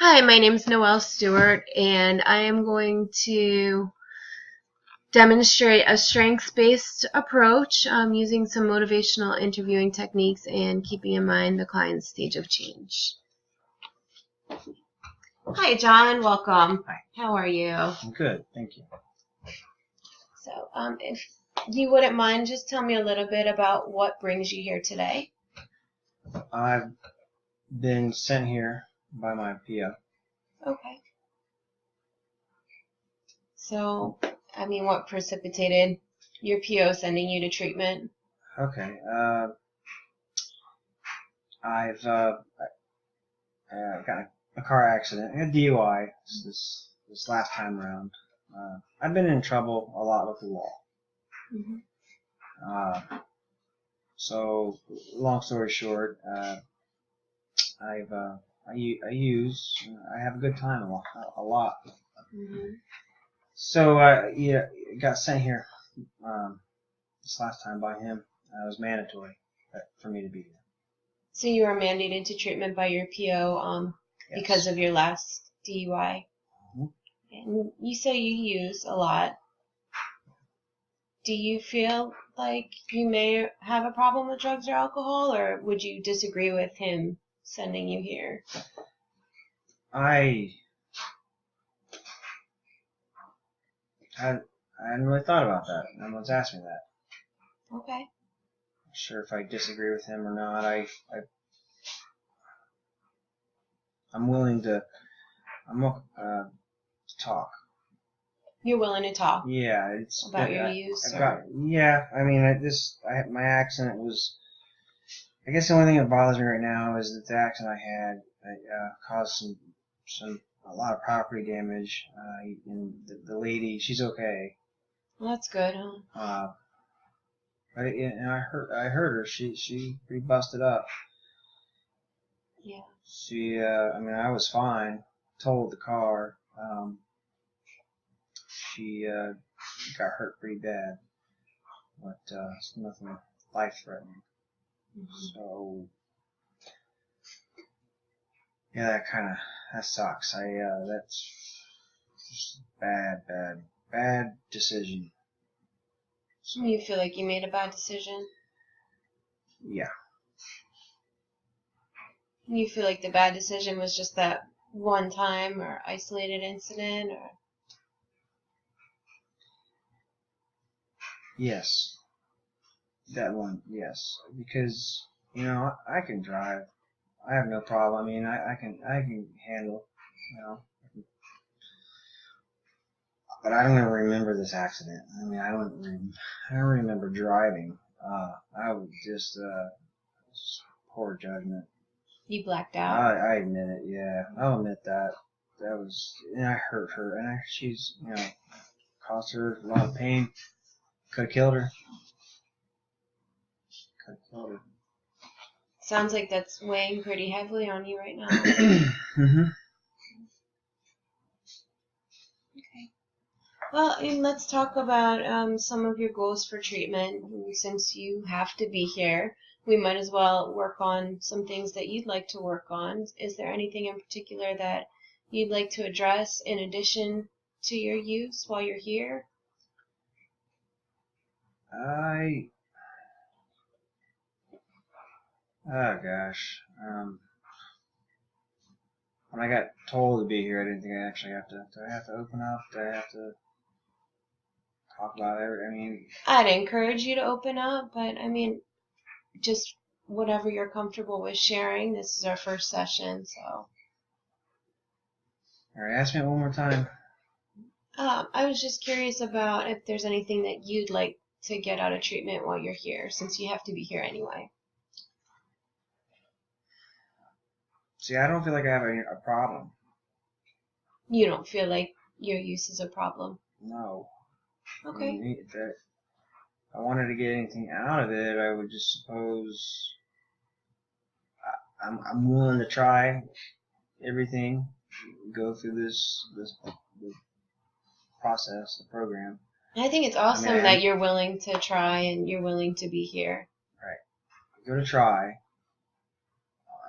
Hi, my name is Noelle Stewart, and I am going to demonstrate a strengths-based approach using some motivational interviewing techniques and keeping in mind the client's stage of change. Hi, John. Welcome. Hi. How are you? I'm good, thank you. So, if you wouldn't mind, just tell me a little bit about what brings you here today. I've been sent here by my PO. Okay. So, what precipitated your PO sending you to treatment? Okay. I've got a car accident, a DUI this last time around. I've been in trouble a lot with the law. Mm-hmm. So, long story short, I have a good time a lot. Mm-hmm. So, got sent here this last time by him. It was mandatory for me to be here. So you were mandated to treatment by your PO Yes. because of your last DUI. Mm-hmm. And you say you use a lot. Do you feel like you may have a problem with drugs or alcohol, or would you disagree with him sending you here? I hadn't really thought about that. No one's asked me that. Okay. Not sure if I disagree with him or not. I'm willing to talk. You're willing to talk Yeah, about your use? My accident was. I guess the only thing that bothers me right now is that the accident I had caused a lot of property damage. And the lady, she's okay. Well, that's good, huh? And I heard her. She pretty busted up. Yeah. I was fine. Totaled the car. She got hurt pretty bad, but it's nothing life-threatening. Mm-hmm. So yeah, that sucks. That's just bad decision. So you feel like you made a bad decision? Yeah. You feel like the bad decision was just that one time or isolated incident, or? Yes. That one, yes. Because, I can drive. I have no problem. I can handle, but I don't even remember this accident. I don't remember driving. I was just poor judgment. You blacked out. I admit it. Yeah, I'll admit that. I hurt her, and she's, caused her a lot of pain. Could have killed her. Sounds like that's weighing pretty heavily on you right now. Mm-hmm. Okay. Well, and let's talk about some of your goals for treatment. Since you have to be here, we might as well work on some things that you'd like to work on. Is there anything in particular that you'd like to address in addition to your use while you're here? Oh gosh. When I got told to be here, I didn't think I actually have to. Do I have to open up? Do I have to talk about everything? I'd encourage you to open up, but just whatever you're comfortable with sharing. This is our first session, so. All right, ask me it one more time. I was just curious about if there's anything that you'd like to get out of treatment while you're here, since you have to be here anyway. See, I don't feel like I have a problem. You don't feel like your use is a problem? No. Okay. If I wanted to get anything out of it, I would just suppose I'm willing to try everything, go through this process, the program. I think it's awesome that you're willing to try and you're willing to be here. Right. Go to try.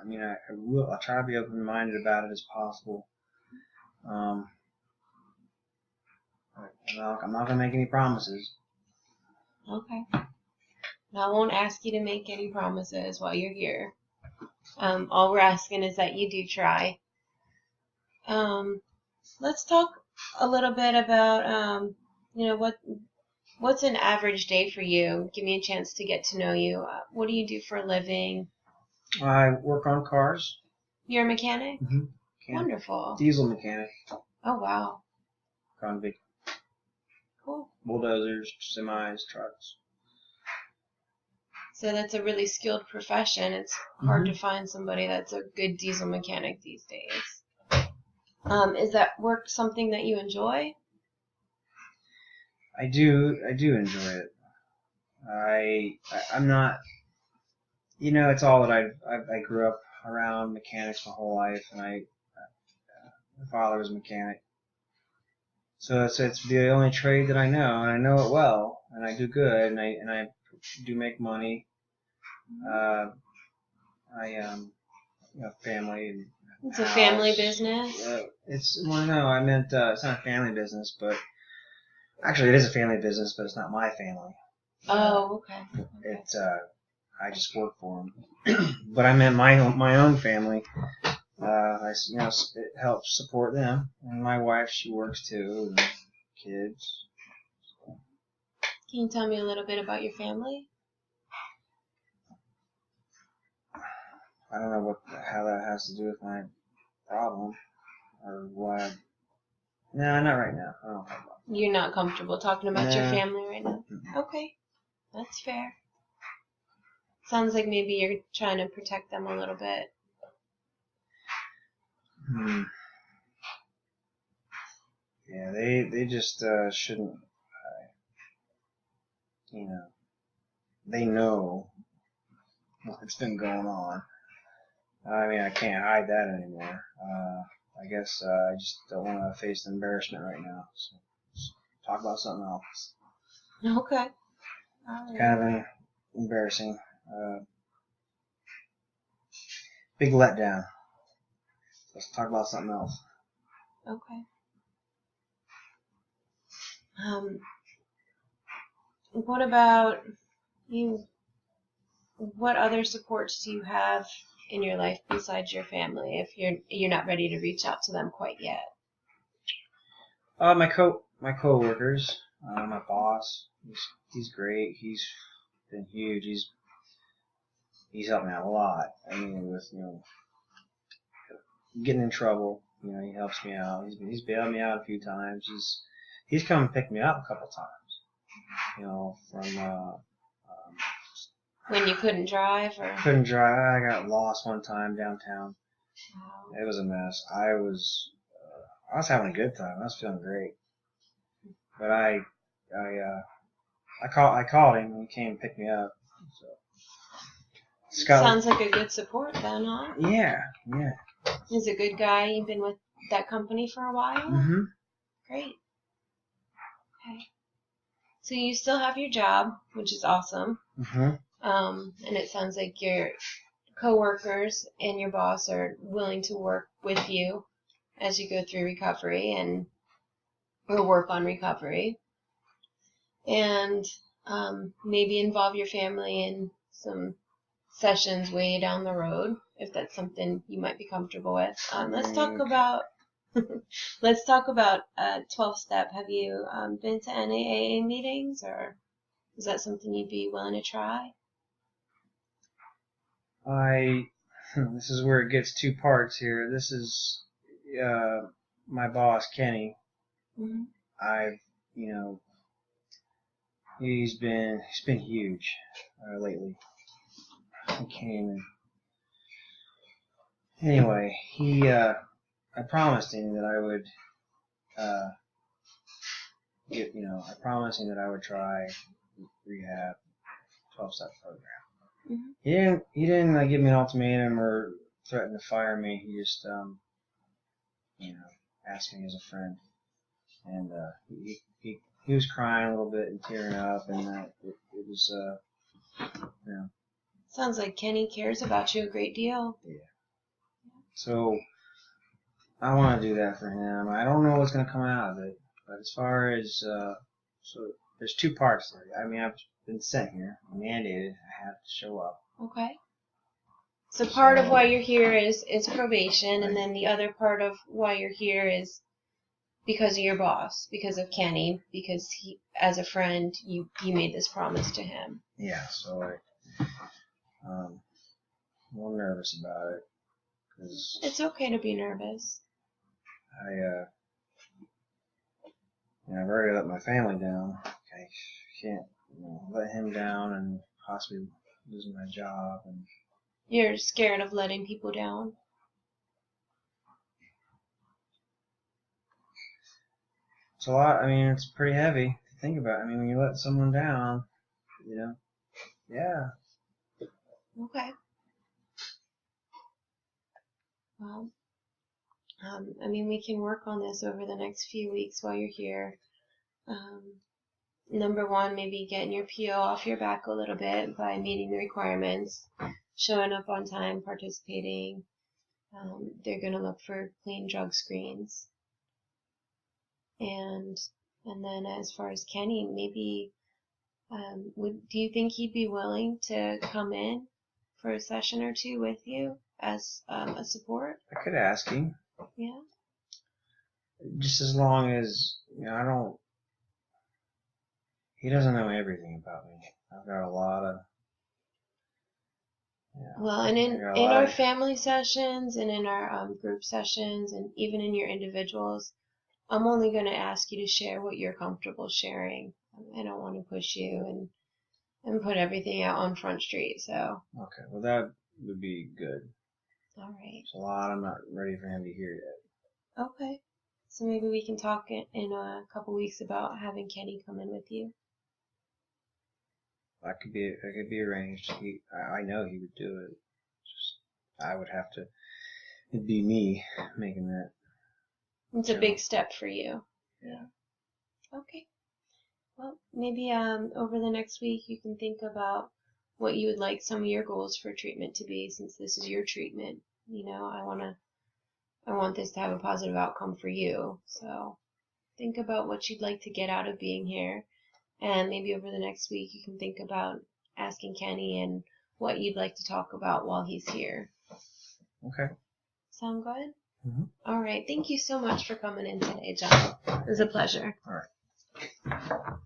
I mean, I will. I'll try to be open-minded about it as possible. I'm not gonna make any promises. Okay. I won't ask you to make any promises while you're here. All we're asking is that you do try. Let's talk a little bit about, what's an average day for you? Give me a chance to get to know you. What do you do for a living? I work on cars. You're a mechanic? Mm-hmm. Wonderful. Diesel mechanic. Oh, wow. On big Cool. bulldozers, semis, trucks. So that's a really skilled profession. It's hard to find somebody that's a good diesel mechanic these days. Is that work something that you enjoy? I do enjoy it. I'm not, it's all that I grew up around mechanics my whole life, and my father was a mechanic. So it's the only trade that I know, and I know it well, and I do good, and I do make money. Family. And it's a family business. It's not a family business, but actually it is a family business, but it's not my family. Oh, okay. It's I just work for them, but I meant my own family. It helps support them, and my wife, she works too, and kids. Can you tell me a little bit about your family? I don't know how that has to do with my problem, or why. No, not right now. I don't have that. You're not comfortable talking about your family right now? Mm-hmm. Okay, that's fair. Sounds like maybe you're trying to protect them a little bit. Yeah, they just shouldn't. They know what's been going on. I mean, I can't hide that anymore. I guess I just don't want to face the embarrassment right now. So let's talk about something else. Okay. It's kind of embarrassing. Big letdown. Let's talk about something else. Okay. What about you? What other supports do you have in your life besides your family? If you're not ready to reach out to them quite yet. My coworkers, my boss. He's great. He's been huge. He's helped me out a lot. I mean, with getting in trouble. He helps me out. He's bailed me out a few times. He's come and picked me up a couple times. From when you couldn't drive, or couldn't drive. I got lost one time downtown. Wow. It was a mess. I was having a good time. I was feeling great. But I called him and he came and picked me up. So sounds like a good support then, huh? Yeah. He's a good guy. You've been with that company for a while? Mm-hmm. Great. Okay. So you still have your job, which is awesome. Mm-hmm. And it sounds like your coworkers and your boss are willing to work with you as you go through recovery or work on recovery. And maybe involve your family in some sessions way down the road, if that's something you might be comfortable with. Let's talk about 12-step. Have you been to NAA meetings, or is that something you'd be willing to try? This is where it gets two parts here. This is my boss, Kenny. Mm-hmm. He's been huge lately. He came and anyway, I promised him that I would I promised him that I would try rehab 12-step program. Mm-hmm. He didn't give me an ultimatum or threaten to fire me. He just asked me as a friend, and he was crying a little bit and tearing up, and it was Sounds like Kenny cares about you a great deal. Yeah. So I want to do that for him. I don't know what's going to come out of it, but as far as so there's two parts there. I mean, I've been sent here, I'm mandated. I have to show up. Okay. So part of why you're here is probation, and then the other part of why you're here is because of your boss, because of Kenny, because he, as a friend, you made this promise to him. Yeah. So I'm a little nervous about it because It's okay to be nervous. I've already let my family down. I can't let him down and possibly losing my job. And You're scared of letting people down. it's a lot. I mean, it's pretty heavy to think about. I mean, when you let someone down, yeah. Okay. Well, I mean, we can work on this over the next few weeks while you're here. Number one, maybe getting your PO off your back a little bit by meeting the requirements, showing up on time, participating. They're going to look for clean drug screens. And then as far as Kenny, maybe, do you think he'd be willing to come in for a session or two with you as a support? I could ask him. Yeah. Just as long as he doesn't know everything about me. I've got a lot of. Well, and in our family sessions and in our group sessions and even in your individuals, I'm only going to ask you to share what you're comfortable sharing. I don't want to push you and put everything out on Front Street. So. Okay, well that would be good. All right. It's a lot. I'm not ready for him to hear yet. Okay. So maybe we can talk in a couple weeks about having Kenny come in with you. That could be arranged. I know he would do it. Just I would have to. It'd be me making that. It's a big step for you. Yeah. Okay. Well, maybe over the next week you can think about what you would like some of your goals for treatment to be, since this is your treatment. I want this to have a positive outcome for you. So think about what you'd like to get out of being here. And maybe over the next week you can think about asking Kenny and what you'd like to talk about while he's here. Okay. Sound good? Mm-hmm. All right. Thank you so much for coming in today, John. It was a pleasure. All right.